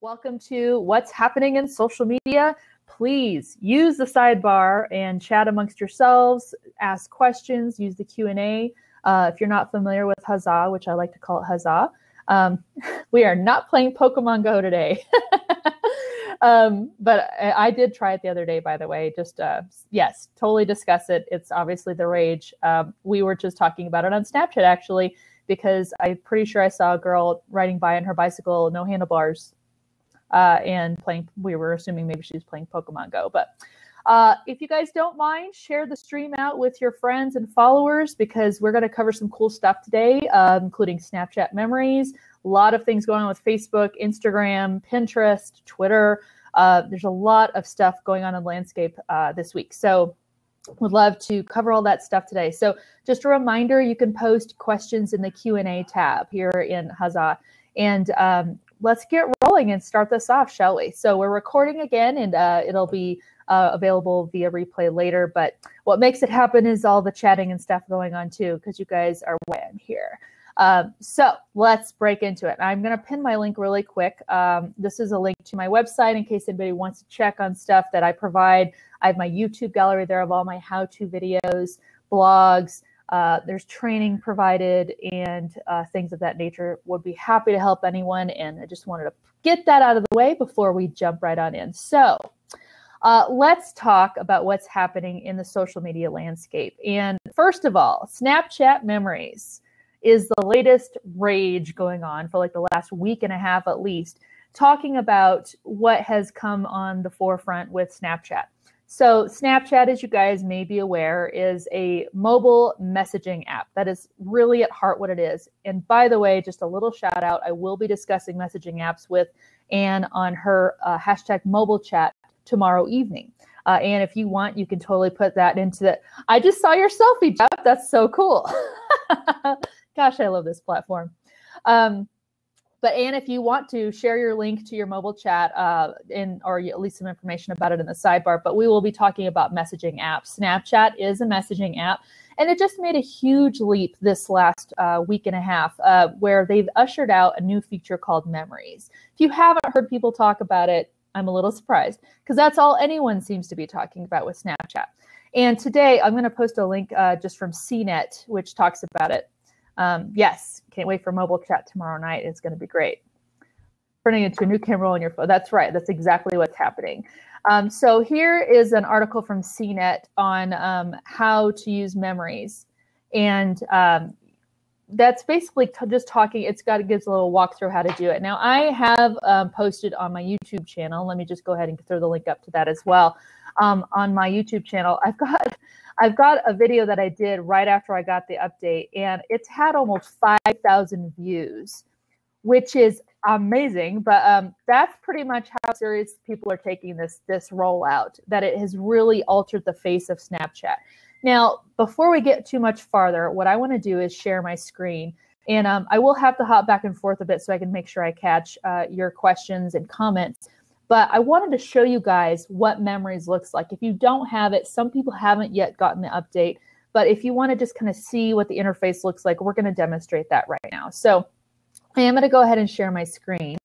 Welcome to What's Happening in Social Media. Please use the sidebar and chat amongst yourselves, ask questions, use the Q&A. If you're not familiar with Huzzah, which I like to call it Huzzah, we are not playing Pokemon Go today. But I did try it the other day, by the way. Just, yes, totally discuss it. It's obviously the rage. We were just talking about it on Snapchat, actually, because I'm pretty sure I saw a girl riding by on her bicycle, no handlebars, and playing. We were assuming maybe she was playing Pokemon Go. But if you guys don't mind, share the stream out with your friends and followers, because we're going to cover some cool stuff today, including Snapchat memories. A lot of things going on with Facebook, Instagram, Pinterest, Twitter. There's a lot of stuff going on in the landscape this week. So would love to cover all that stuff today. So just a reminder, you can post questions in the Q&A tab here in Huzzah. And let's get rolling and start this off, shall we? So we're recording again, and it'll be available via replay later. But what makes it happen is all the chatting and stuff going on too, because you guys are why I'm here. So let's break into it. I'm going to pin my link really quick. This is a link to my website in case anybody wants to check on stuff that I provide. I have my YouTube gallery there of all my how-to videos, blogs. There's training provided and things of that nature. Would be happy to help anyone. And I just wanted to get that out of the way before we jump right on in. So let's talk about what's happening in the social media landscape. And first of all, Snapchat memories is the latest rage going on for like the last week and a half at least, talking about what has come on the forefront with Snapchat. So Snapchat, as you guys may be aware, is a mobile messaging app. That is really at heart what it is. And by the way, just a little shout out, I will be discussing messaging apps with Anne on her hashtag mobile chat tomorrow evening. And if you want, you can totally put that into the, I just saw your selfie, Jeff. That's so cool. Gosh, I love this platform. But Anne, if you want to share your link to your mobile chat or at least some information about it in the sidebar, but we will be talking about messaging apps. Snapchat is a messaging app, and it just made a huge leap this last week and a half where they've ushered out a new feature called Memories. If you haven't heard people talk about it, I'm a little surprised, because that's all anyone seems to be talking about with Snapchat. And today I'm going to post a link just from CNET, which talks about it. Yes, can't wait for mobile chat tomorrow night. It's going to be great. Turning into a new camera roll on your phone. That's right. That's exactly what's happening. So here is an article from CNET on how to use memories. And that's basically just talking. Gives a little walkthrough how to do it. Now, I have posted on my YouTube channel. Let me just go ahead and throw the link up to that as well. On my YouTube channel, I've got a video that I did right after I got the update, and it's had almost 5,000 views, which is amazing. But that's pretty much how serious people are taking this rollout, that it has really altered the face of Snapchat. Now, before we get too much farther, what I want to do is share my screen. And I will have to hop back and forth a bit so I can make sure I catch your questions and comments. But I wanted to show you guys what Memories looks like. If you don't have it, some people haven't yet gotten the update. But if you want to just kind of see what the interface looks like, we're going to demonstrate that right now. So I am going to go ahead and share my screen.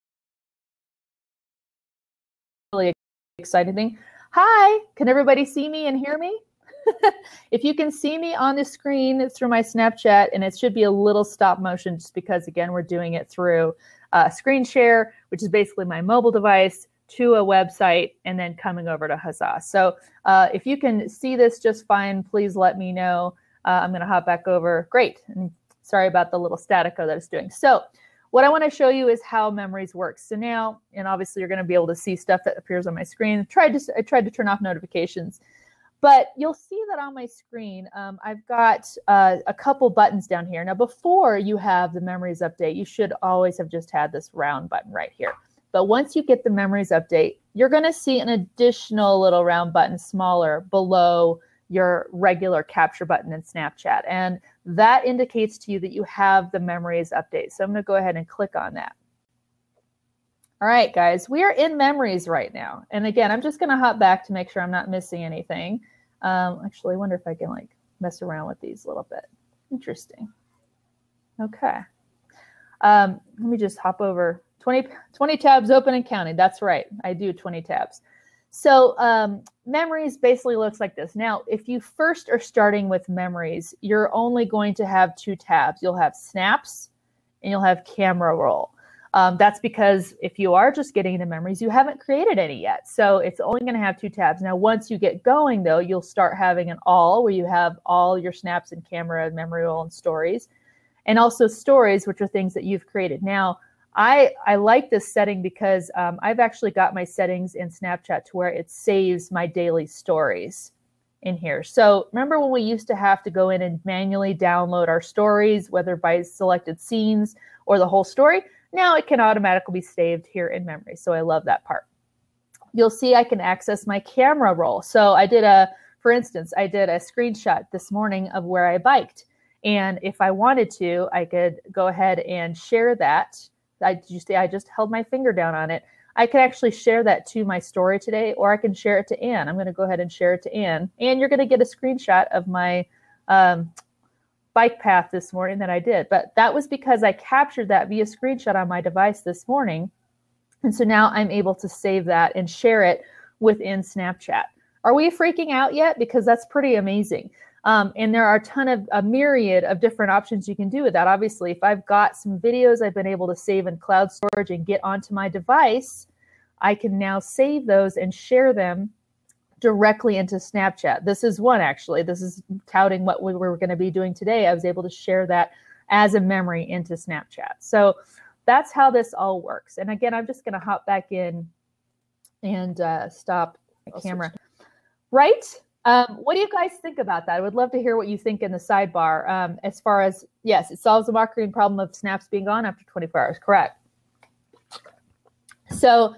Really exciting thing. Hi, can everybody see me and hear me? If you can see me on the screen through my Snapchat, and it should be a little stop motion just because, again, we're doing it through screen share, which is basically my mobile device, to a website, and then coming over to Huzzah. So if you can see this just fine, please let me know. I'm going to hop back over. Great. And sorry about the little static that it's doing. So what I want to show you is how Memories works. So now, and obviously you're going to be able to see stuff that appears on my screen. I tried to turn off notifications. But you'll see that on my screen, I've got a couple buttons down here. Now, before you have the Memories update, you should always have just had this round button right here. But once you get the Memories update, you're going to see an additional little round button, smaller, below your regular capture button in Snapchat. And that indicates to you that you have the Memories update. So I'm going to go ahead and click on that. All right, guys, we are in Memories right now. And again, I'm just going to hop back to make sure I'm not missing anything. Actually, I wonder if I can like mess around with these a little bit. Interesting. Okay. Let me just hop over 20 tabs open and counting. That's right. I do 20 tabs. So memories basically looks like this. Now, if you first are starting with memories, you're only going to have 2 tabs. You'll have snaps and you'll have camera roll. That's because if you are just getting into memories, you haven't created any yet. So it's only going to have 2 tabs. Now, once you get going, though, you'll start having an all where you have all your snaps and camera, memory roll, and stories. And also stories, which are things that you've created. Now, I like this setting because I've actually got my settings in Snapchat to where it saves my daily stories in here. So remember when we used to have to go in and manually download our stories, whether by selected scenes or the whole story? Now it can automatically be saved here in memory. So I love that part. You'll see I can access my camera roll. So for instance, I did a screenshot this morning of where I biked. And if I wanted to, I could go ahead and share that. I just held my finger down on it. I could actually share that to my story today, or I can share it to Anne. I'm going to go ahead and share it to Anne. And you're going to get a screenshot of my bike path this morning that I did. But that was because I captured that via screenshot on my device this morning. And so now I'm able to save that and share it within Snapchat. Are we freaking out yet? Because that's pretty amazing. And there are a myriad of different options you can do with that. Obviously, if I've got some videos I've been able to save in cloud storage and get onto my device, I can now save those and share them directly into Snapchat. This is one, actually. This is touting what we were going to be doing today. I was able to share that as a memory into Snapchat. So that's how this all works. And again, I'm just going to hop back in and stop the camera. Right? What do you guys think about that? I would love to hear what you think in the sidebar. As far as, yes, it solves the marketing problem of snaps being gone after 24 hours. Correct. So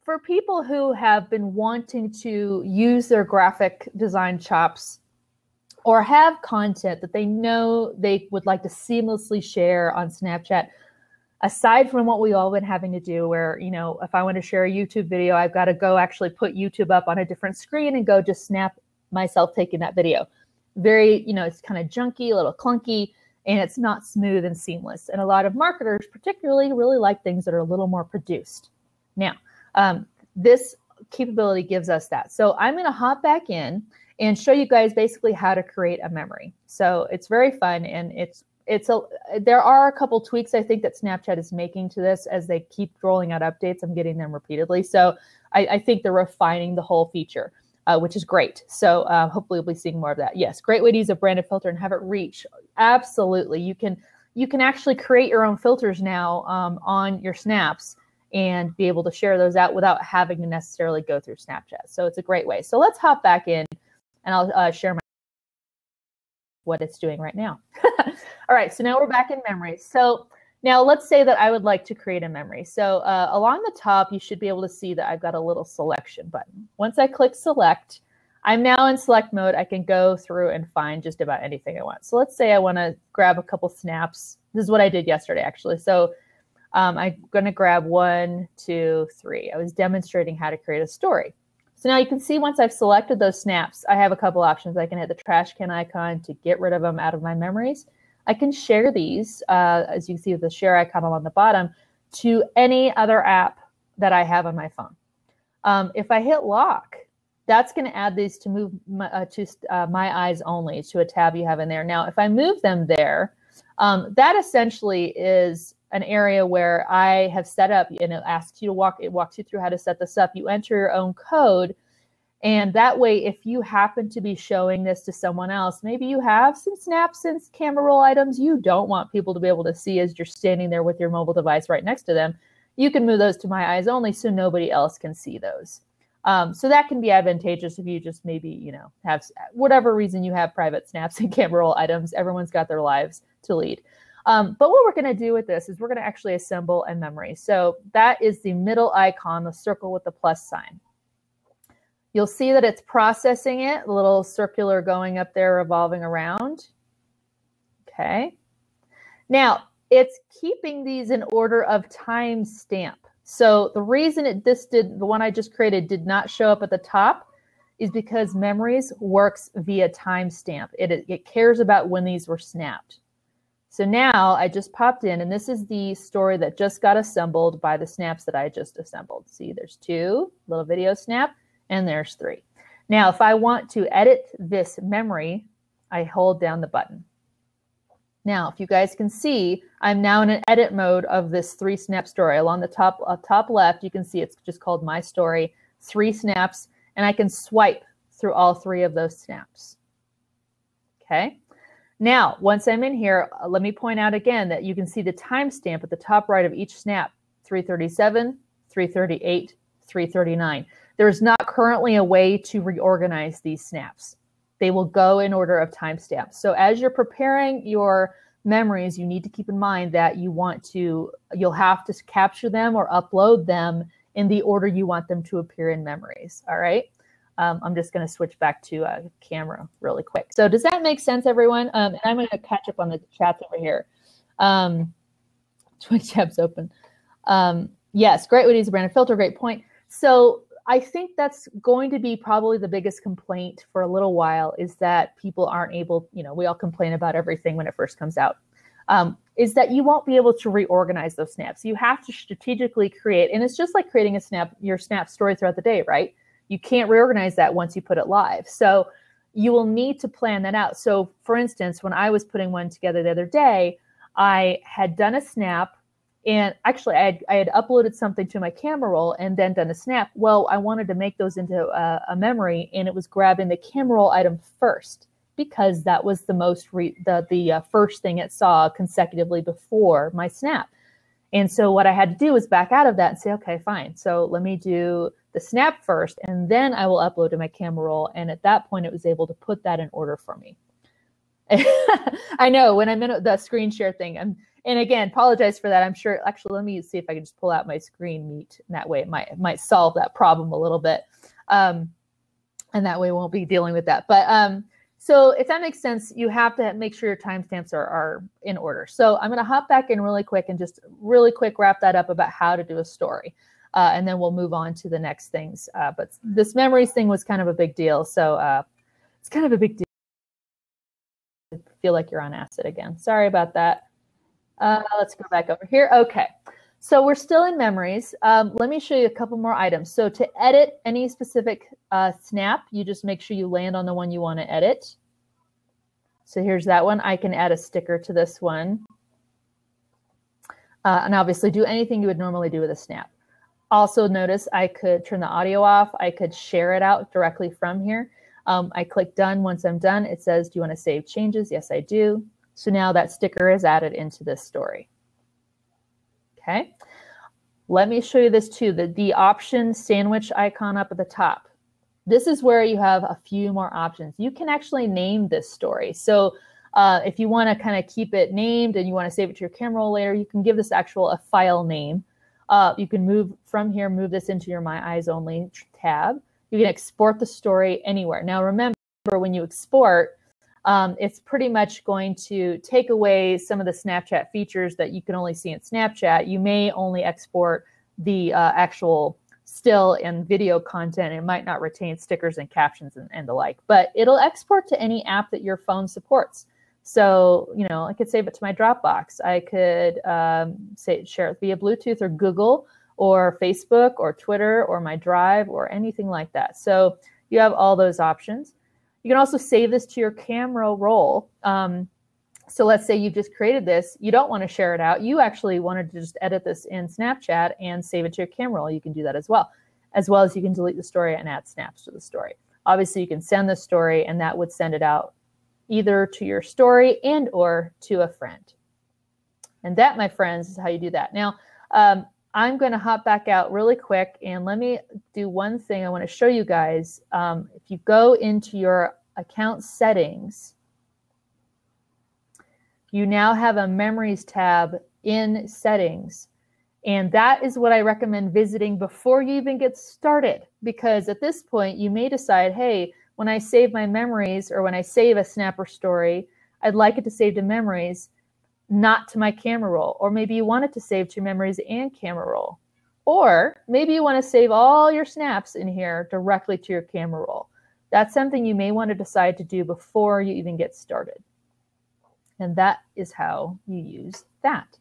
for people who have been wanting to use their graphic design chops or have content that they know they would like to seamlessly share on Snapchat, aside from what we all been having to do where, if I want to share a YouTube video, I've got to go actually put YouTube up on a different screen and go just snap myself taking that video. Very, it's kind of junky, a little clunky, and it's not smooth and seamless. And a lot of marketers particularly really like things that are a little more produced. Now, this capability gives us that. So I'm going to hop back in and show you guys basically how to create a memory. So it's very fun, and there are a couple tweaks I think that Snapchat is making to this as they keep rolling out updates. I'm getting them repeatedly. So I think they're refining the whole feature, which is great. So hopefully we'll be seeing more of that. Yes, great way to use a branded filter and have it reach. Absolutely. You can actually create your own filters now on your snaps and be able to share those out without having to necessarily go through Snapchat. So it's a great way. So let's hop back in and I'll share what it's doing right now. All right, so now we're back in memories. So now let's say that I would like to create a memory. So along the top, you should be able to see that I've got a little selection button. Once I click select, I'm now in select mode. I can go through and find just about anything I want. So let's say I want to grab a couple snaps. This is what I did yesterday, actually. So I'm going to grab 1, 2, 3. I was demonstrating how to create a story. So now you can see once I've selected those snaps, I have a couple options. I can hit the trash can icon to get rid of them out of my memories. I can share these, as you can see with the share icon along the bottom, to any other app that I have on my phone. If I hit lock, that's going to add these to move to my eyes only, to a tab you have in there. Now, if I move them there, that essentially is an area where I have set up, and it asks you to it walks you through how to set this up. You enter your own code, and that way, if you happen to be showing this to someone else, maybe you have some snaps and camera roll items you don't want people to be able to see as you're standing there with your mobile device right next to them, you can move those to my eyes only so nobody else can see those. So that can be advantageous if you just maybe, have whatever reason you have private snaps and camera roll items. Everyone's got their lives to lead. But what we're going to do with this is we're going to actually assemble a memory. So that is the middle icon, the circle with the plus sign. You'll see that it's processing it, a little circular going up there, revolving around. Okay. Now, it's keeping these in order of timestamp. So the reason the one I just created did not show up at the top is because Memories works via timestamp. It cares about when these were snapped. So now I just popped in, and this is the story that just got assembled by the snaps that I just assembled. See, there's 2, little video snap, and there's 3. Now, if I want to edit this memory, I hold down the button. Now, if you guys can see, I'm now in an edit mode of this 3 snap story. Along the top left, you can see it's just called My Story, 3 snaps, and I can swipe through all 3 of those snaps. Okay. Now, once I'm in here, let me point out again that you can see the timestamp at the top right of each snap, 337, 338, 339. There is not currently a way to reorganize these snaps. They will go in order of timestamps. So as you're preparing your memories, you need to keep in mind that you'll have to capture them or upload them in the order you want them to appear in memories. All right. I'm just going to switch back to camera really quick. So does that make sense, everyone? And I'm going to catch up on the chats over here. 20 tabs open. Yes, great way to use a branded filter. Great point. So I think that's going to be probably the biggest complaint for a little while, is that people aren't able, we all complain about everything when it first comes out, is that you won't be able to reorganize those snaps. You have to strategically create, and it's just like creating your snap story throughout the day, right? You can't reorganize that once you put it live. So you will need to plan that out. So for instance, when I was putting one together the other day, I had done a snap, and actually I had uploaded something to my camera roll and then done a snap. Well, I wanted to make those into a memory, and it was grabbing the camera roll item first, because that was the first thing it saw consecutively before my snap. And so what I had to do was back out of that and say, okay, fine. So let me do the snap first, and then I will upload to my camera roll. And at that point, it was able to put that in order for me. I know when I'm in the screen share thing, and again, apologize for that. I'm sure, actually, let me see if I can just pull out my screen meet. And that way it might solve that problem a little bit. And that way we won't be dealing with that. But so if that makes sense, you have to make sure your timestamps are in order. So I'm going to hop back in really quick and just really quick wrap that up about how to do a story. And then we'll move on to the next things. But this memories thing was kind of a big deal. So it's kind of a big deal. I feel like you're on acid again. Sorry about that. Let's go back over here. Okay. So we're still in memories. Let me show you a couple more items. So to edit any specific snap, you just make sure you land on the one you want to edit. So here's that one. I can add a sticker to this one. And obviously do anything you would normally do with a snap. Also notice I could turn the audio off. I could share it out directly from here. I click done. Once I'm done, it says, do you want to save changes? Yes, I do. So now that sticker is added into this story. Okay, let me show you this too, the option sandwich icon up at the top. This is where you have a few more options. You can actually name this story. So if you want to kind of keep it named and you want to save it to your camera roll later, you can give this a file name. You can move from here, move this into your My Eyes Only tab. You can export the story anywhere. Now remember, when you export, it's pretty much going to take away some of the Snapchat features that you can only see in Snapchat. You may only export the actual still and video content. It might not retain stickers and captions and the like, but it'll export to any app that your phone supports. So, I could save it to my Dropbox. I could share it via Bluetooth or Google or Facebook or Twitter or my Drive or anything like that. So you have all those options. You can also save this to your camera roll. So let's say you've just created this. You don't want to share it out. You actually wanted to just edit this in Snapchat and save it to your camera roll. You can do that as well as you can delete the story and add snaps to the story. Obviously, you can send the story, and that would send it out either to your story and or to a friend. And that, my friends, is how you do that. Now, I'm going to hop back out really quick, and let me do one thing I want to show you guys. If you go into your account settings, you now have a memories tab in settings. And that is what I recommend visiting before you even get started, because at this point you may decide, hey, when I save my memories or when I save a snapper story, I'd like it to save to memories, not to my camera roll. Or maybe you want it to save to memories and camera roll. Or maybe you want to save all your snaps in here directly to your camera roll. That's something you may want to decide to do before you even get started. And that is how you use that.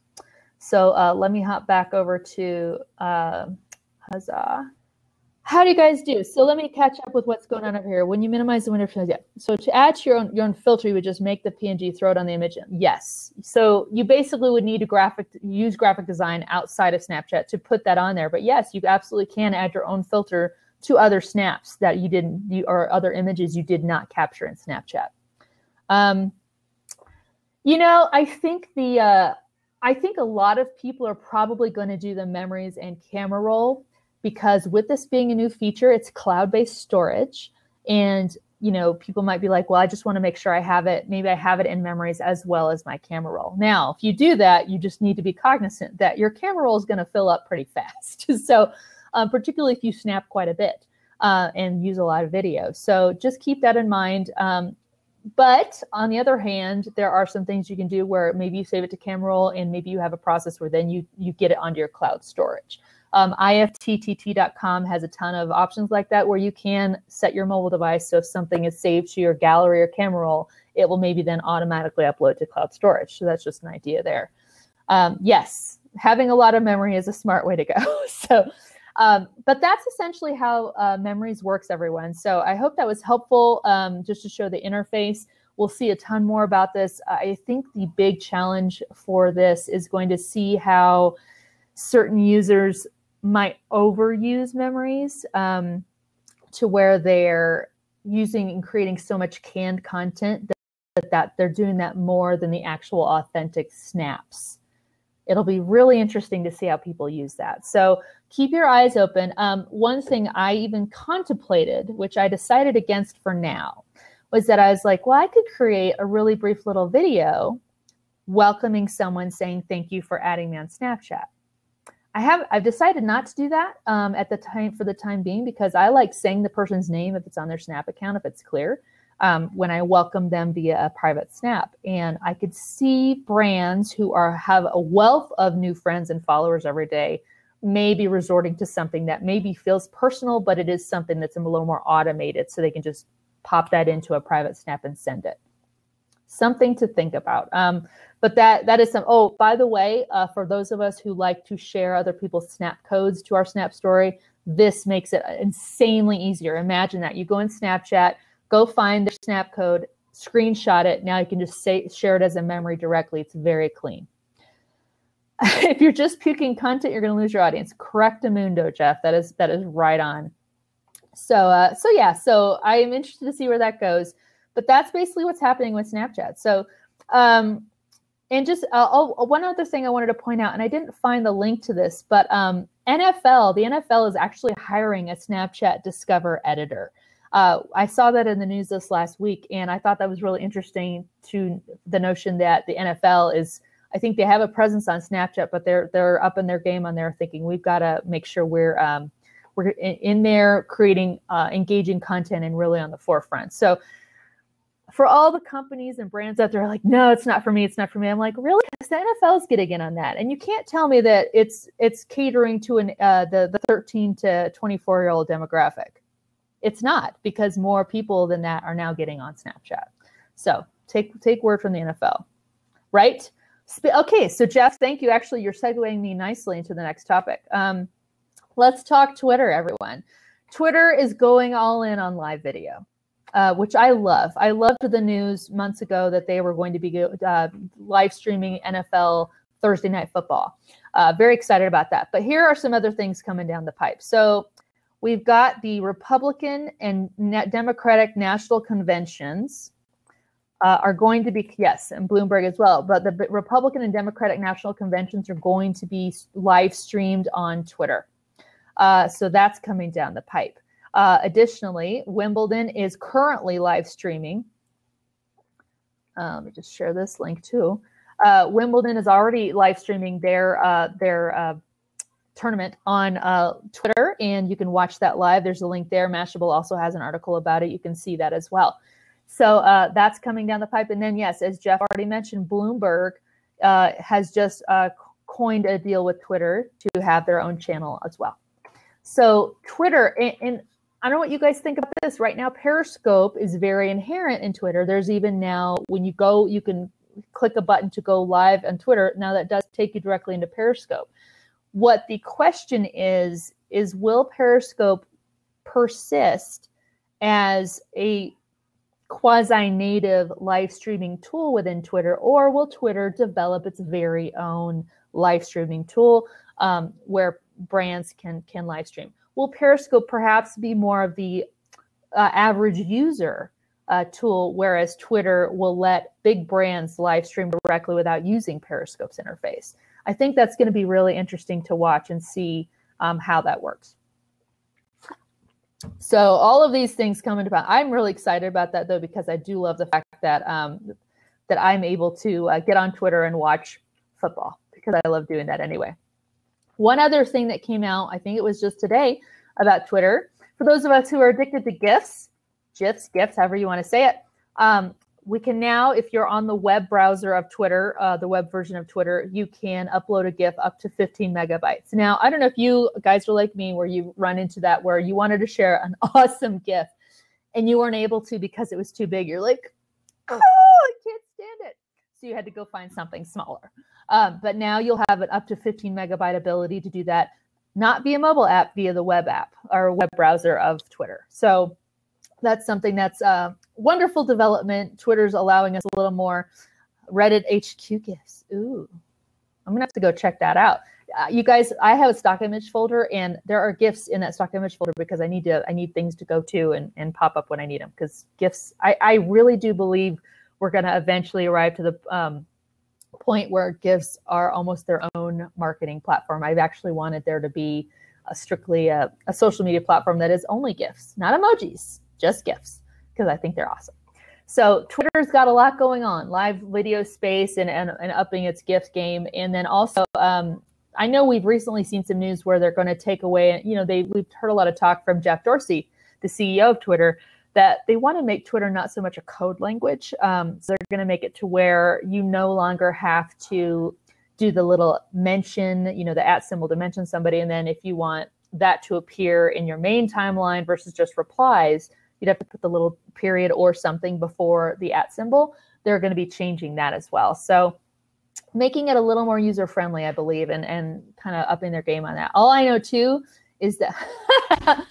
So let me hop back over to Huzzah. How do you guys do? So let me catch up with what's going on over here. When you minimize the window, yeah. So to add to your own filter, you would just make the PNG, throw it on the image. Yes. So you basically would need to use graphic design outside of Snapchat to put that on there. But yes, you absolutely can add your own filter to other snaps that or other images you did not capture in Snapchat. You know, I think a lot of people are probably going to do the memories and camera roll, because with this being a new feature, it's cloud-based storage. And, you know, people might be like, well, I just want to make sure I have it. Maybe I have it in memories as well as my camera roll. Now, if you do that, you just need to be cognizant that your camera roll is going to fill up pretty fast. So particularly if you snap quite a bit and use a lot of video. So just keep that in mind. But on the other hand, there are some things you can do where maybe you save it to camera roll and maybe you have a process where then you get it onto your cloud storage. IFTTT.com has a ton of options like that where you can set your mobile device so if something is saved to your gallery or camera roll, it will maybe then automatically upload to cloud storage. So that's just an idea there. Yes, having a lot of memory is a smart way to go. So, but that's essentially how Memories works, everyone. So I hope that was helpful just to show the interface. We'll see a ton more about this. I think the big challenge for this is going to see how certain users might overuse Memories to where they're using and creating so much canned content that they're doing that more than the actual authentic snaps. It'll be really interesting to see how people use that. So keep your eyes open. One thing I even contemplated, which I decided against for now, was that I was like, well, I could create a really brief little video welcoming someone saying, thank you for adding me on Snapchat. I've decided not to do that for the time being, because I like saying the person's name if it's on their Snap account, if it's clear, when I welcome them via a private Snap. And I could see brands who have a wealth of new friends and followers every day, maybe resorting to something that maybe feels personal, but it is something that's a little more automated, so they can just pop that into a private Snap and send it. Something to think about. But that is some, oh, by the way, for those of us who like to share other people's Snap codes to our Snap story, this makes it insanely easier. Imagine that. You go in Snapchat, go find their Snap code, screenshot it. Now you can just share it as a memory directly. It's very clean. If you're just puking content, you're going to lose your audience. Correctamundo, Jeff. That is right on. So yeah, so I am interested to see where that goes. But that's basically what's happening with Snapchat. So, and just one other thing I wanted to point out, and I didn't find the link to this, but the NFL is actually hiring a Snapchat Discover editor. I saw that in the news this last week, and I thought that was really interesting, to the notion that the NFL is, I think they have a presence on Snapchat, but they're up in their game on there, thinking we've got to make sure we're in there creating engaging content and really on the forefront. So for all the companies and brands out there like, no, it's not for me, it's not for me. I'm like, really? Because the NFL is getting in on that. And you can't tell me that it's catering to the 13 to 24-year-old demographic. It's not, because more people than that are now getting on Snapchat. So take word from the NFL, right? Okay, so Jeff, thank you. Actually, you're segueing me nicely into the next topic. Let's talk Twitter, everyone. Twitter is going all in on live video. Which I love. I loved the news months ago that they were going to be live streaming NFL Thursday Night Football. Very excited about that. But here are some other things coming down the pipe. So we've got the Republican and Democratic national conventions are going to be, yes, and Bloomberg as well. But the Republican and Democratic national conventions are going to be live streamed on Twitter. So that's coming down the pipe. Additionally, Wimbledon is currently live streaming. Let me just share this link too. Wimbledon is already live streaming their tournament on Twitter, and you can watch that live. There's a link there. Mashable also has an article about it. You can see that as well. So that's coming down the pipe. And then, yes, as Jeff already mentioned, Bloomberg has just coined a deal with Twitter to have their own channel as well. So Twitter, and I don't know what you guys think about this. Right now, Periscope is very inherent in Twitter. There's even now, when you go, you can click a button to go live on Twitter. Now that does take you directly into Periscope. What the question is will Periscope persist as a quasi-native live streaming tool within Twitter, or will Twitter develop its very own live streaming tool where brands can live stream? Will Periscope perhaps be more of the average user tool, whereas Twitter will let big brands live stream directly without using Periscope's interface? I think that's going to be really interesting to watch and see how that works. So all of these things come into play. I'm really excited about that, though, because I do love the fact that that I'm able to get on Twitter and watch football, because I love doing that anyway. One other thing that came out, I think it was just today, about Twitter, for those of us who are addicted to GIFs, however you want to say it, we can now, if you're on the web browser of Twitter, the web version of Twitter, you can upload a GIF up to 15 megabytes. Now, I don't know if you guys are like me, where you run into that, where you wanted to share an awesome GIF and you weren't able to because it was too big. You're like, oh, I can't stand it. So you had to go find something smaller. But now you'll have an up to 15 megabyte ability to do that, not via mobile app, via the web app or web browser of Twitter. So that's something that's a wonderful development. Twitter's allowing us a little more Reddit HQ GIFs. Ooh, I'm gonna have to go check that out. You guys, I have a stock image folder, and there are GIFs in that stock image folder because I need things to go to and pop up when I need them. Because GIFs, I really do believe we're gonna eventually arrive to the point where GIFs are almost their own marketing platform. I've actually wanted there to be strictly a social media platform that is only GIFs, not emojis, just GIFs, because I think they're awesome. So Twitter's got a lot going on, live video space and upping its GIF game. And then also, I know we've recently seen some news where they're going to take away, we've heard a lot of talk from Jeff Dorsey, the CEO of Twitter, that they want to make Twitter not so much a code language. So they're going to make it to where you no longer have to do the little mention, the @ symbol to mention somebody. And then if you want that to appear in your main timeline versus just replies, you'd have to put the little period or something before the @ symbol. They're going to be changing that as well. So making it a little more user-friendly, I believe, and kind of upping their game on that. All I know, too, is that,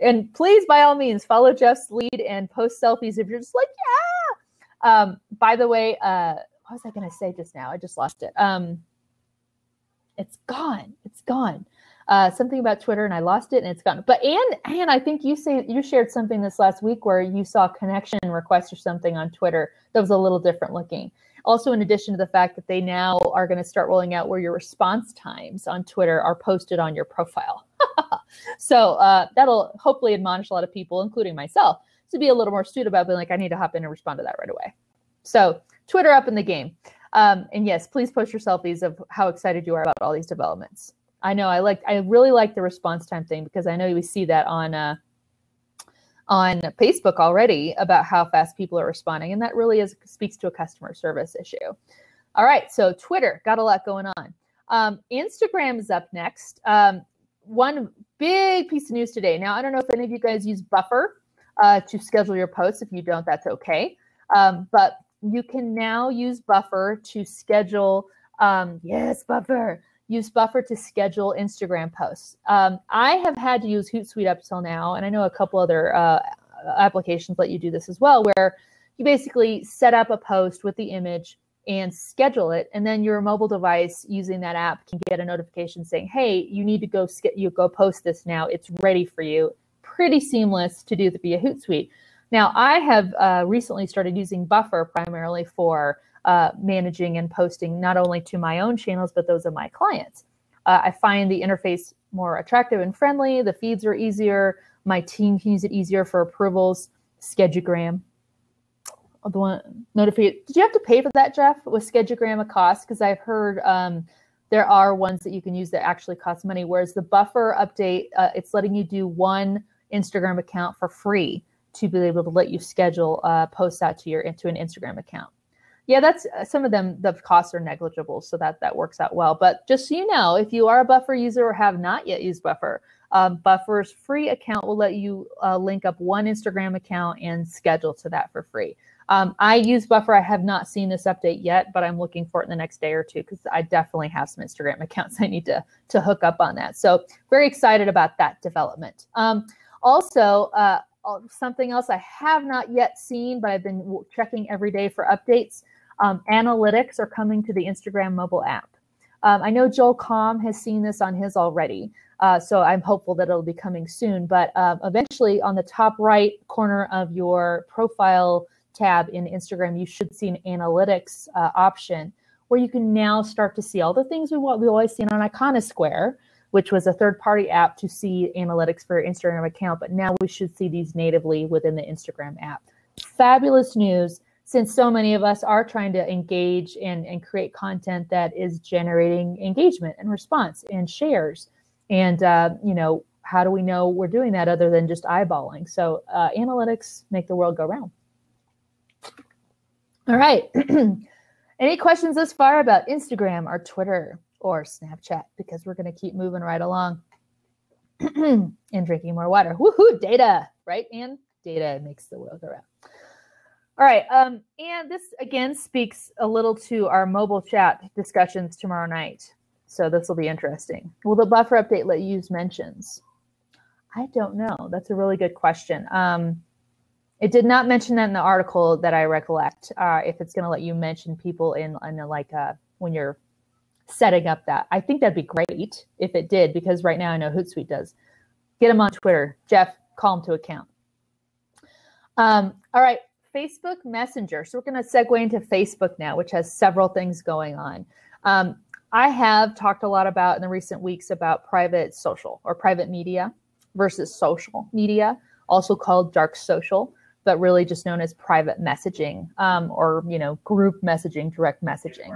and please, by all means, follow Jeff's lead and post selfies if you're just like, yeah. By the way, what was I going to say just now? I just lost it. It's gone. It's gone. Something about Twitter, and I lost it, and it's gone. But Anne, I think you shared something this last week where you saw a connection request or something on Twitter that was a little different looking. Also, in addition to the fact that they now are going to start rolling out where your response times on Twitter are posted on your profile. So that'll hopefully admonish a lot of people, including myself, to be a little more astute about being like, I need to hop in and respond to that right away. So Twitter up in the game. And yes, please post your selfies of how excited you are about all these developments. I know I really like the response time thing, because I know we see that on Facebook already about how fast people are responding, and that really speaks to a customer service issue. All right, so Twitter got a lot going on. Instagram is up next. One big piece of news today. Now, I don't know if any of you guys use Buffer to schedule your posts. If you don't, that's okay. But you can now use Buffer to schedule. Yes, Buffer. Use Buffer to schedule Instagram posts. I have had to use Hootsuite up till now, and I know a couple other applications let you do this as well, where you basically set up a post with the image and schedule it, and then your mobile device using that app can get a notification saying, hey, you need to go post this now. It's ready for you. Pretty seamless to do via Hootsuite. Now, I have recently started using Buffer primarily for managing and posting not only to my own channels, but those of my clients. I find the interface more attractive and friendly. The feeds are easier. My team can use it easier for approvals. Schedugram. The one notification. Did you have to pay for that, Jeff? Was Schedugram a cost? Because I've heard there are ones that you can use that actually cost money, whereas the Buffer update, it's letting you do one Instagram account for free to be able to let you schedule posts out to an Instagram account. Yeah, that's some of them, the costs are negligible, so that works out well. But just so you know, if you are a Buffer user or have not yet used Buffer, Buffer's free account will let you link up one Instagram account and schedule to that for free. I use Buffer. I have not seen this update yet, but I'm looking for it in the next day or two because I definitely have some Instagram accounts I need to hook up on that. So very excited about that development. Also, something else I have not yet seen, but I've been checking every day for updates. Analytics are coming to the Instagram mobile app. I know Joel Comm has seen this on his already, so I'm hopeful that it'll be coming soon. But eventually, on the top right corner of your profile tab in Instagram, you should see an analytics option where you can now start to see all the things we've always seen on Iconosquare, which was a third-party app to see analytics for your Instagram account. But now we should see these natively within the Instagram app. Fabulous news, since so many of us are trying to engage and create content that is generating engagement and response and shares. And, how do we know we're doing that other than just eyeballing? So analytics make the world go round. All right. Any questions thus far about Instagram or Twitter or Snapchat? Because we're going to keep moving right along and drinking more water. Woohoo, data, right? And data makes the world go round. All right. And this, again, speaks a little to our mobile chat discussions tomorrow night. So this will be interesting. Will the buffer update let you use mentions? I don't know. That's a really good question. It did not mention that in the article that I recollect, if it's going to let you mention people in when you're setting up that. I think that'd be great if it did, because right now I know Hootsuite does. Get them on Twitter. Jeff, call them to account. All right, Facebook Messenger. So we're going to segue into Facebook now, which has several things going on. I have talked a lot about in the recent weeks about private social or private media versus social media, also called dark social, but really just known as private messaging or group messaging, direct messaging.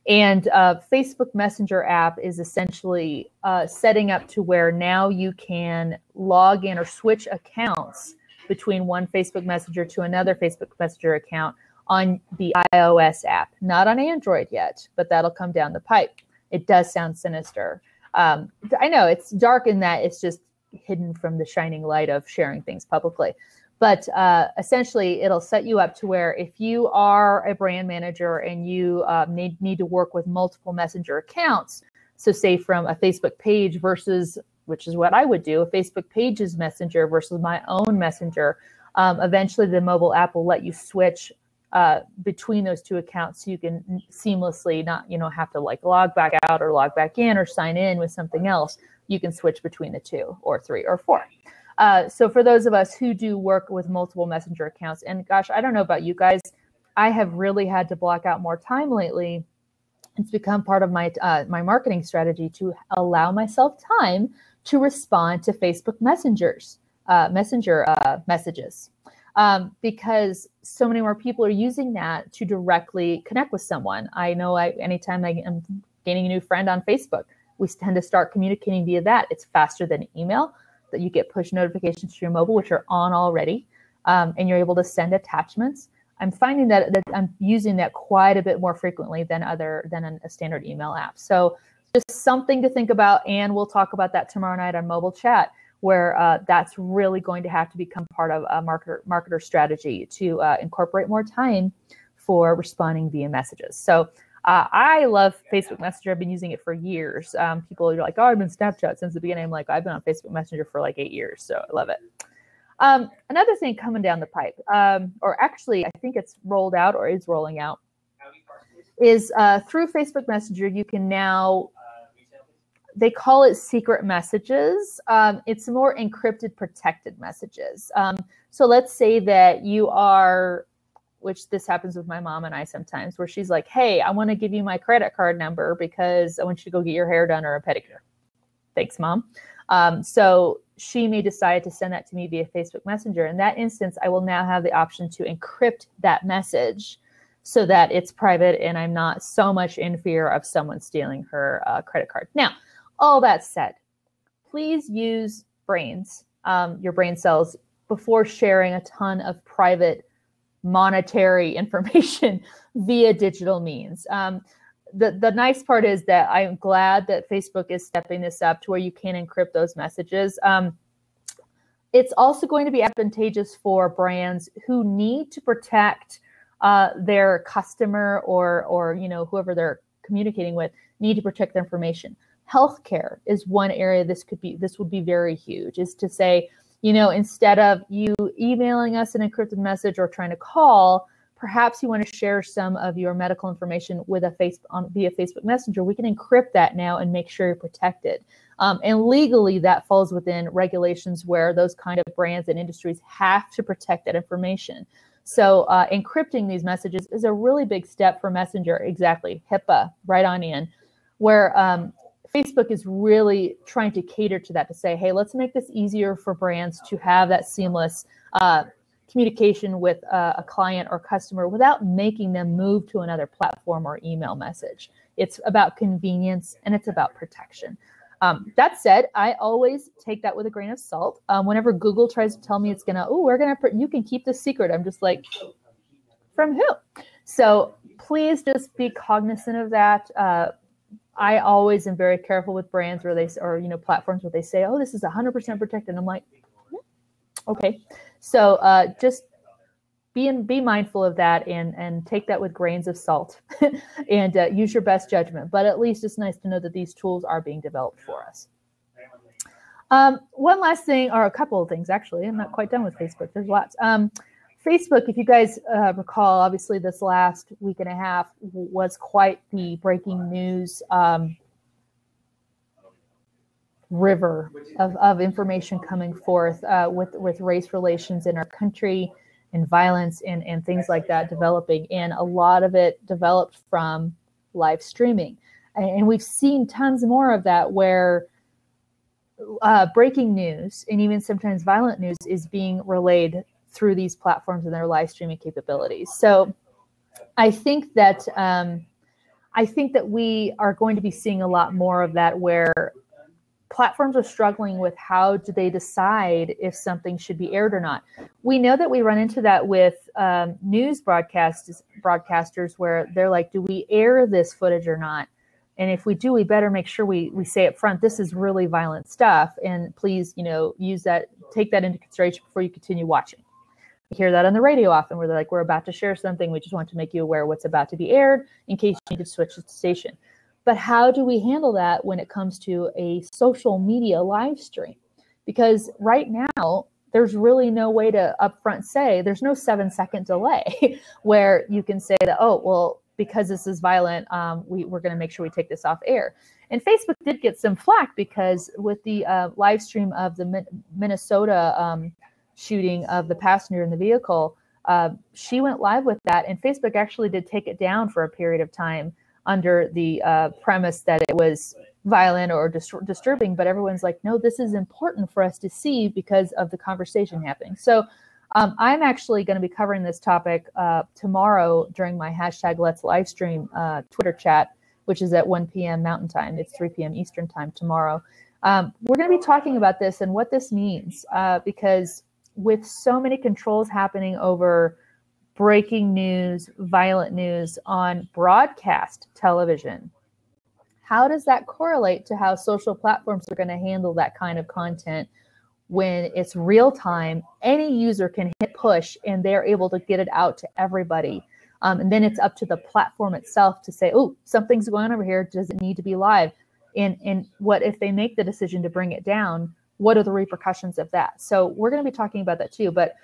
And Facebook Messenger app is essentially setting up to where now you can log in or switch accounts between one Facebook Messenger to another Facebook Messenger account on the iOS app. Not on Android yet, but that'll come down the pipe. It does sound sinister. I know it's dark in that it's just hidden from the shining light of sharing things publicly. But essentially, it'll set you up to where if you are a brand manager and you need to work with multiple Messenger accounts, so say from a Facebook page versus, which is what I would do, a Facebook page's Messenger versus my own Messenger, eventually the mobile app will let you switch between those two accounts so you can seamlessly not have to log back out or log back in or sign in with something else. You can switch between the two or three or four. So for those of us who do work with multiple Messenger accounts, and gosh, I don't know about you guys, I have really had to block out more time lately. It's become part of my my marketing strategy to allow myself time to respond to Facebook Messenger messages. Because so many more people are using that to directly connect with someone. I know anytime I am gaining a new friend on Facebook, we tend to start communicating via that. It's faster than email, that you get push notifications to your mobile, which are on already, and you're able to send attachments. I'm finding that I'm using that quite a bit more frequently than a standard email app. So just something to think about, and we'll talk about that tomorrow night on mobile chat, where that's really going to have to become part of a marketer strategy to incorporate more time for responding via messages. So I love Facebook Messenger. I've been using it for years. People are like, oh, I've been Snapchat since the beginning. I'm like, I've been on Facebook Messenger for like 8 years, so I love it. Another thing coming down the pipe, or actually I think it's rolled out or is rolling out, is through Facebook Messenger, you can now, they call it secret messages. It's more encrypted, protected messages. So let's say that you are, which this happens with my mom and I sometimes, where she's like, hey, I want to give you my credit card number because I want you to go get your hair done or a pedicure. Thanks, Mom. So she may decide to send that to me via Facebook Messenger. In that instance, I will now have the option to encrypt that message so that it's private and I'm not so much in fear of someone stealing her credit card. Now, all that said, please use brains, your brain cells, before sharing a ton of private monetary information via digital means. The nice part is that I'm glad that Facebook is stepping this up to where you can encrypt those messages. It's also going to be advantageous for brands who need to protect their customer or whoever they're communicating with need to protect their information. Healthcare is one area this would be very huge, is to say, instead of you emailing us an encrypted message or trying to call, perhaps you want to share some of your medical information with via Facebook Messenger. We can encrypt that now and make sure you're protected. And legally, that falls within regulations where those kind of brands and industries have to protect that information. So encrypting these messages is a really big step for Messenger. Exactly, HIPAA, right on in, where Facebook is really trying to cater to that, to say, hey, let's make this easier for brands to have that seamless communication with a client or customer without making them move to another platform or email message. It's about convenience and it's about protection. That said, I always take that with a grain of salt. Whenever Google tries to tell me it's you can keep this secret, I'm just like, from who? So please just be cognizant of that. I always am very careful with brands or platforms where they say, oh, this is 100% protected. I'm like, okay. So just be mindful of that and take that with grains of salt and use your best judgment. But at least it's nice to know that these tools are being developed for us. One last thing, or a couple of things, actually. I'm not quite done with Facebook. There's lots. Facebook, if you guys recall, obviously this last week and a half was quite the breaking news river of information coming forth with race relations in our country and violence and things like that developing. And a lot of it developed from live streaming. And we've seen tons more of that where breaking news and even sometimes violent news is being relayed through these platforms and their live streaming capabilities. So I think that we are going to be seeing a lot more of that, where platforms are struggling with how do they decide if something should be aired or not. We know that we run into that with news broadcasters where they're like, do we air this footage or not? And if we do, we better make sure we say up front, this is really violent stuff. And please, take that into consideration before you continue watching. You hear that on the radio often where they're like, we're about to share something. We just want to make you aware of what's about to be aired in case you need to switch the station. But how do we handle that when it comes to a social media live stream? Because right now, there's really no way to upfront say, there's no 7-second delay where you can say that, oh, well, because this is violent, we're going to make sure we take this off air. And Facebook did get some flack because with the live stream of the Minnesota shooting of the passenger in the vehicle, she went live with that. And Facebook actually did take it down for a period of time under the premise that it was violent or disturbing. But everyone's like, no, this is important for us to see because of the conversation happening. So I'm actually going to be covering this topic tomorrow during my #Let's Livestream Twitter chat, which is at 1 p.m. Mountain Time. It's 3 p.m. Eastern Time tomorrow. We're going to be talking about this and what this means because with so many controls happening over breaking news, violent news on broadcast television, how does that correlate to how social platforms are going to handle that kind of content when it's real time? Any user can hit push and they're able to get it out to everybody. And then it's up to the platform itself to say, oh, something's going on over here. Does it need to be live? And what if they make the decision to bring it down? What are the repercussions of that? So we're going to be talking about that too. But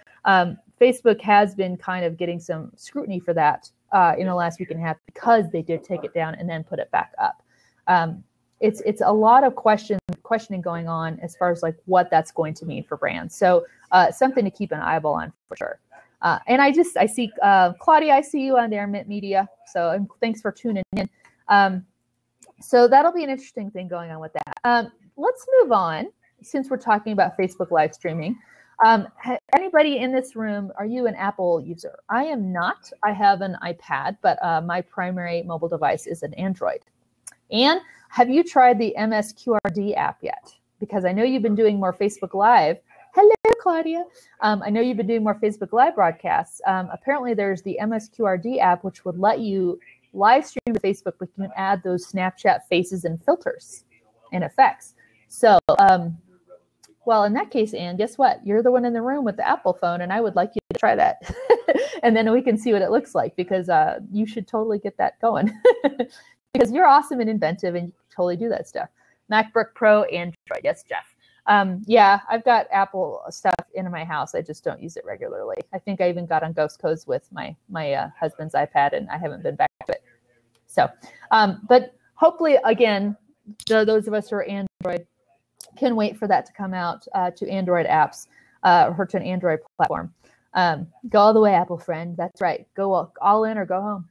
Facebook has been kind of getting some scrutiny for that in the last week and a half because they did take it down and then put it back up. It's a lot of questioning going on as far as like what that's going to mean for brands. So something to keep an eyeball on for sure. And I see Claudia, I see you on there, Mint Media. So thanks for tuning in. So that'll be an interesting thing going on with that. Let's move on since we're talking about Facebook live streaming. Anybody in this room, are you an Apple user? I am not. I have an iPad, but my primary mobile device is an Android. And have you tried the MSQRD app yet? Because I know you've been doing more Facebook Live. Hello, Claudia. I know you've been doing more Facebook Live broadcasts. Apparently, there's the MSQRD app, which would let you live stream to Facebook, but you can add those Snapchat faces and filters and effects. So, well, in that case, Anne, guess what? You're the one in the room with the Apple phone, and I would like you to try that. and then we can see what it looks like, because you should totally get that going because you're awesome and inventive and you can totally do that stuff. MacBook Pro, Android. Yes, Jeff. Yeah, I've got Apple stuff in my house. I just don't use it regularly. I think I even got on Ghost Codes with my husband's iPad, and I haven't been back to it. So, but hopefully, again, those of us who are Android can wait for that to come out to Android apps or to an Android platform. Go all the way, Apple friend. That's right. Go all in or go home.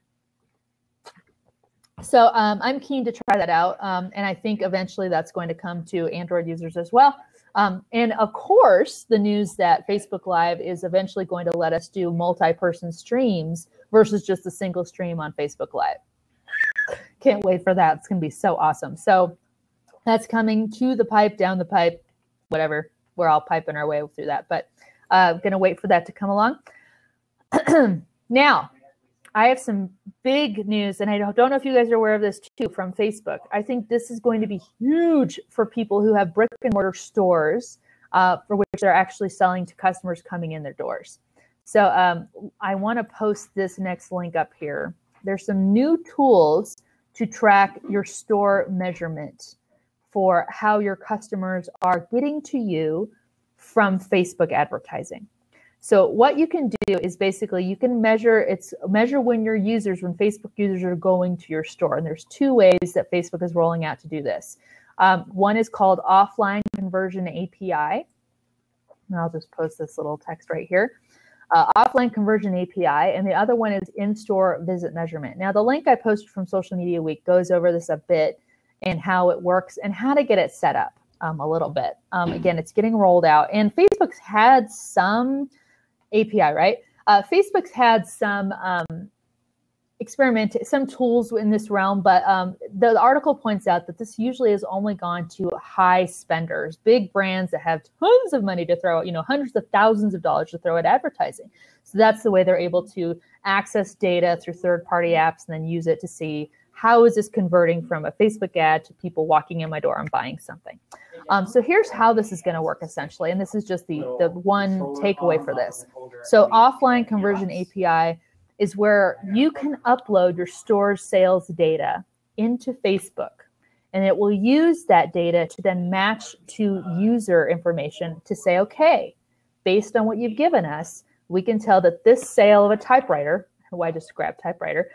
So I'm keen to try that out. And I think eventually that's going to come to Android users as well. And of course, the news that Facebook Live is eventually going to let us do multi-person streams versus just a single stream on Facebook Live. Can't wait for that. It's going to be so awesome. So that's coming to the pipe, down the pipe, whatever. We're all piping our way through that. But going to wait for that to come along. Now, I have some big news, and I don't know if you guys are aware of this too, from Facebook. I think this is going to be huge for people who have brick and mortar stores for which they're actually selling to customers coming in their doors. So I want to post this next link up here. There's some new tools to track your store measurement for how your customers are getting to you from Facebook advertising. So what you can do is basically you can measure when your users, when Facebook users are going to your store. And there's two ways that Facebook is rolling out to do this. One is called Offline Conversion API. And I'll just post this little text right here. Offline Conversion API, and the other one is in-store visit measurement. Now, the link I posted from Social Media Week goes over this a bit and how it works and how to get it set up a little bit. Again, it's getting rolled out, and Facebook's had some API, right? Facebook's had some some tools in this realm, but the article points out that this usually has only gone to high spenders, big brands that have tons of money to throw, hundreds of thousands of dollars to throw at advertising. So that's the way they're able to access data through third-party apps and then use it to see how is this converting from a Facebook ad to people walking in my door and buying something. So here's how this is going to work essentially, and this is just the one takeaway for this. So Offline Conversion API is where you can upload your store's sales data into Facebook, and it will use that data to then match to user information to say, okay, based on what you've given us, we can tell that this sale of a typewriter, who I just grabbed typewriter,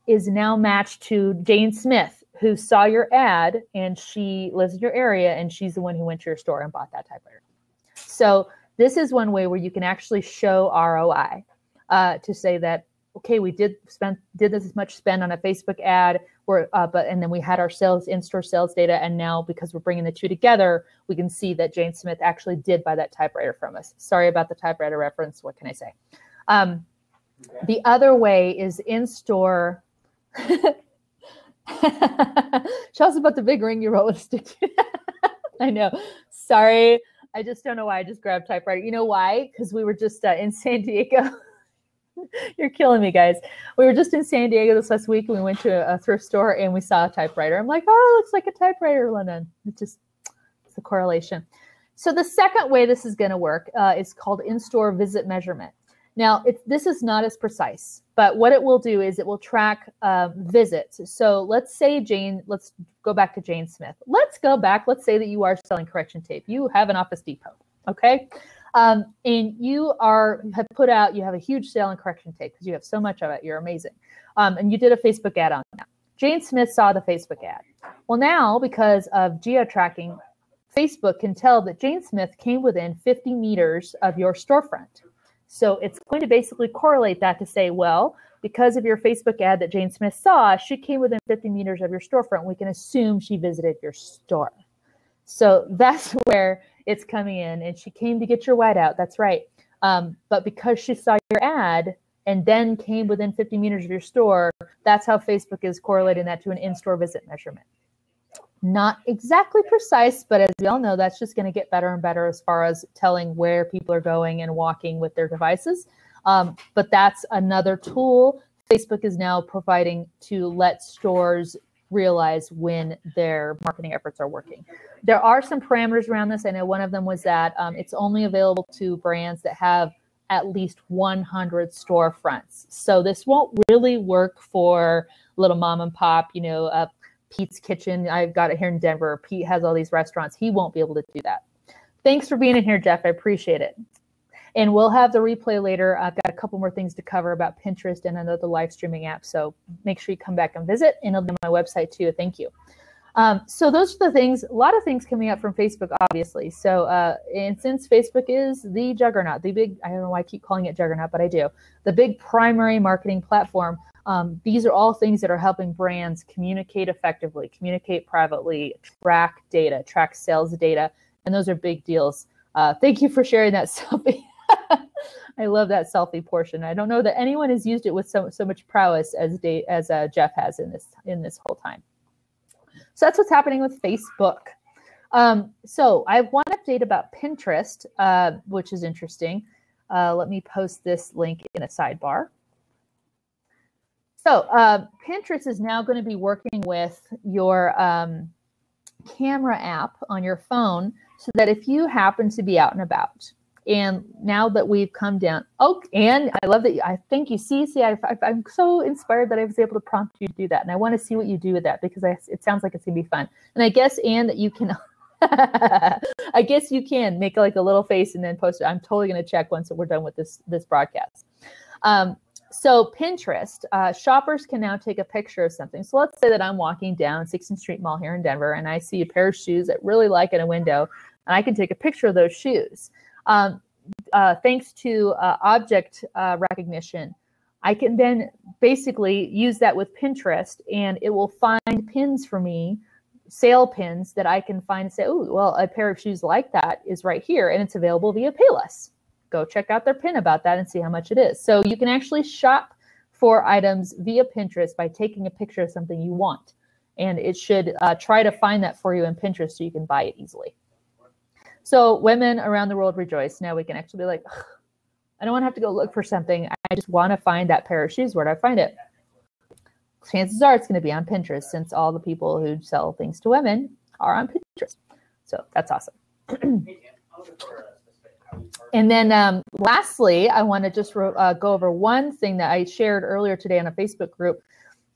is now matched to Jane Smith, who saw your ad and she lives in your area and she's the one who went to your store and bought that typewriter. So this is one way where you can actually show ROI to say that, okay, we did this much spend on a Facebook ad, and then we had our in-store sales data, and now because we're bringing the two together, we can see that Jane Smith actually did buy that typewriter from us. Sorry about the typewriter reference. What can I say? The other way is in-store. Tell us about the big ring you roll with a stick. I know. Sorry. I just don't know why I just grabbed typewriter. You know why? Because we were just in San Diego. You're killing me, guys. We were just in San Diego this last week, and we went to a thrift store and we saw a typewriter. I'm like, oh, it looks like a typewriter, London. It's a correlation. So the second way this is going to work is called in-store visit measurement. Now, this is not as precise, but what it will do is it will track visits. So let's say let's go back to Jane Smith. Let's say that you are selling correction tape. You have an Office Depot, okay? And you have a huge sale on correction tape because you have so much of it. You're amazing. And you did a Facebook ad on that. Jane Smith saw the Facebook ad. Well, now because of geo-tracking, Facebook can tell that Jane Smith came within 50 meters of your storefront. So it's going to basically correlate that to say, well, because of your Facebook ad that Jane Smith saw, she came within 50 meters of your storefront. We can assume she visited your store. So that's where it's coming in. And she came to get your whiteout. That's right. But because she saw your ad and then came within 50 meters of your store, that's how Facebook is correlating that to an in-store visit measurement. Not exactly precise, but as we all know, that's just going to get better and better as far as telling where people are going and walking with their devices. But that's another tool Facebook is now providing to let stores realize when their marketing efforts are working. There are some parameters around this. I know one of them was that it's only available to brands that have at least 100 storefronts. So this won't really work for little mom and pop, you know, Pete's Kitchen. I've got it here in Denver. Pete has all these restaurants. He won't be able to do that. Thanks for being in here, Jeff. I appreciate it. And we'll have the replay later. I've got a couple more things to cover about Pinterest and another live streaming app. So make sure you come back and visit, and it'll be on my website too. Thank you. So those are the things, a lot of things coming up from Facebook, obviously. So, and since Facebook is the juggernaut, the big, I don't know why I keep calling it juggernaut, but I do, the big primary marketing platform, these are all things that are helping brands communicate effectively, communicate privately, track data, track sales data, and those are big deals. Thank you for sharing that selfie. I love that selfie portion. I don't know that anyone has used it with so much prowess as Jeff has in this whole time. So that's what's happening with Facebook. So I have one update about Pinterest, which is interesting. Let me post this link in a sidebar. So Pinterest is now going to be working with your camera app on your phone so that if you happen to be out and about, and now that we've come down, oh, and I love that. I think you see, I'm so inspired that I was able to prompt you to do that. And I want to see what you do with that because it sounds like it's gonna be fun. And I guess, Anne, that you can, I guess you can make like a little face and then post it. I'm totally gonna check once we're done with this broadcast. So Pinterest, shoppers can now take a picture of something. So let's say that I'm walking down 16th Street Mall here in Denver and I see a pair of shoes that I really like in a window, and I can take a picture of those shoes. Thanks to object recognition, I can then basically use that with Pinterest, and it will find pins for me, sale pins that I can find and say, oh, well, a pair of shoes like that is right here, and it's available via Payless. Go check out their pin about that and see how much it is. So you can actually shop for items via Pinterest by taking a picture of something you want, and it should try to find that for you in Pinterest so you can buy it easily. So women around the world rejoice. Now we can actually be like, I don't want to have to go look for something. I just want to find that pair of shoes. Where do I find it? Chances are it's going to be on Pinterest, since all the people who sell things to women are on Pinterest. So that's awesome. And then lastly, I want to just go over one thing that I shared earlier today on a Facebook group.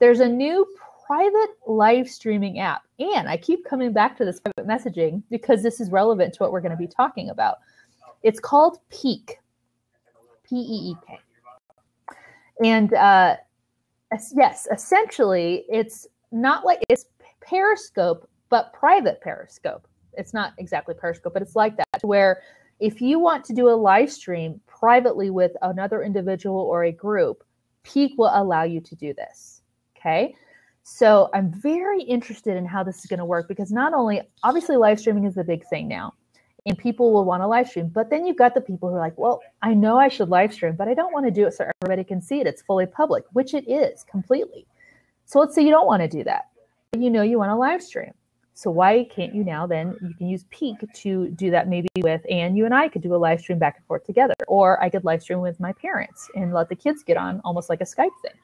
There's a new private live streaming app. And I keep coming back to this private messaging because this is relevant to what we're going to be talking about. It's called Peek, P-E-E-K. And yes, essentially, it's not like it's Periscope, but private Periscope. It's not exactly Periscope, but it's like that, where if you want to do a live stream privately with another individual or a group, Peek will allow you to do this, okay? So I'm very interested in how this is going to work, because not only, obviously live streaming is the big thing now and people will want to live stream, but then you've got the people who are like, well, I know I should live stream, but I don't want to do it so everybody can see it. It's fully public, which it is completely. So let's say you don't want to do that, but you know you want to live stream. So why can't you now then, you can use Peek to do that maybe with, and you and I could do a live stream back and forth together, or I could live stream with my parents and let the kids get on almost like a Skype thing.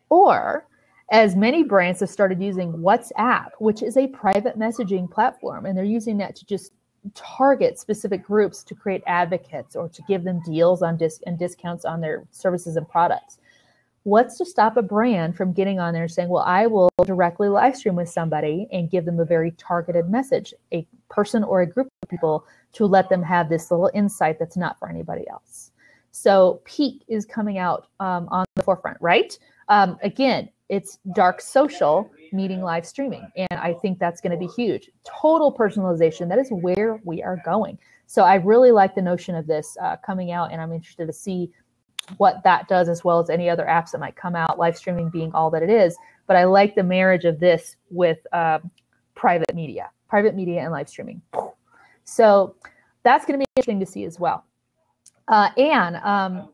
Or as many brands have started using WhatsApp, which is a private messaging platform, and they're using that to just target specific groups to create advocates or to give them deals on discounts on their services and products. What's to stop a brand from getting on there and saying, well, I will directly live stream with somebody and give them a very targeted message, a person or a group of people, to let them have this little insight that's not for anybody else. So Peek is coming out on the forefront, right? Again, it's dark social meeting live streaming. And I think that's going to be huge. Total personalization. That is where we are going. So I really like the notion of this coming out, and I'm interested to see what that does, as well as any other apps that might come out, live streaming being all that it is. But I like the marriage of this with private media and live streaming. So that's going to be interesting to see as well. Anne,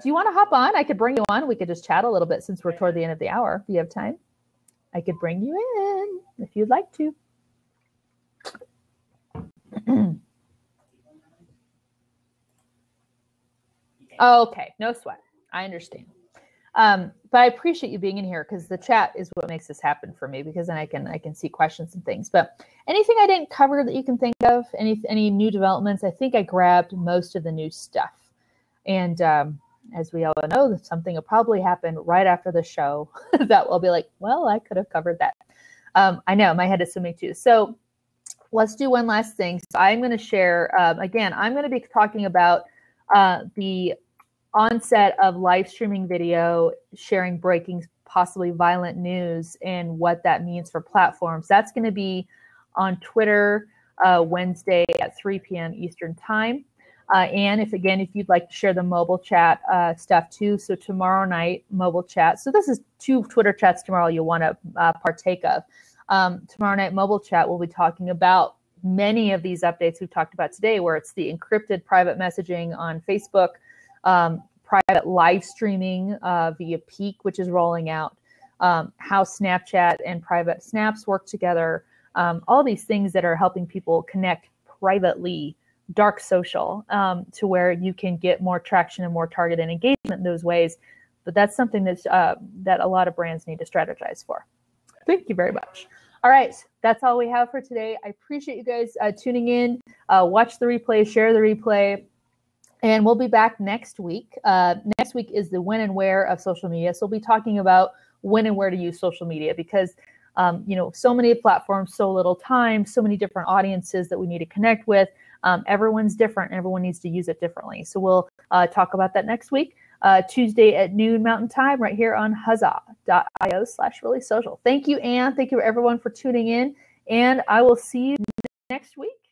do you want to hop on? I could bring you on. We could just chat a little bit since we're toward the end of the hour. Do you have time? I could bring you in if you'd like to. Okay, no sweat. I understand. but I appreciate you being in here because the chat is what makes this happen for me, because then I can see questions and things. But anything I didn't cover that you can think of, any new developments? I think I grabbed most of the new stuff. And as we all know, something will probably happen right after the show that will be like, well, I could have covered that. I know my head is swimming too. So let's do one last thing. So I'm going to share, again, I'm going to be talking about the onset of live streaming video, sharing breaking, possibly violent news, and what that means for platforms. That's going to be on Twitter Wednesday at 3 p.m. Eastern time. And if you'd like to share the mobile chat stuff too. So tomorrow night, mobile chat. So this is 2 Twitter chats tomorrow you'll want to partake of. Tomorrow night, mobile chat, we'll be talking about many of these updates we've talked about today, where it's the encrypted private messaging on Facebook, private live streaming via Peak, which is rolling out, how Snapchat and private snaps work together, all these things that are helping people connect privately, dark social, to where you can get more traction and more targeted engagement in those ways. But that's something that's, that a lot of brands need to strategize for. Thank you very much. All right, that's all we have for today. I appreciate you guys tuning in. Watch the replay, share the replay. And we'll be back next week. Next week is the when and where of social media. So we'll be talking about when and where to use social media, because so many platforms, so little time, so many different audiences that we need to connect with. Everyone's different. And everyone needs to use it differently. So we'll talk about that next week, Tuesday at noon Mountain Time, right here on huzzah.io/reallySocial. Thank you, Anne. Thank you, everyone, for tuning in. And I will see you next week.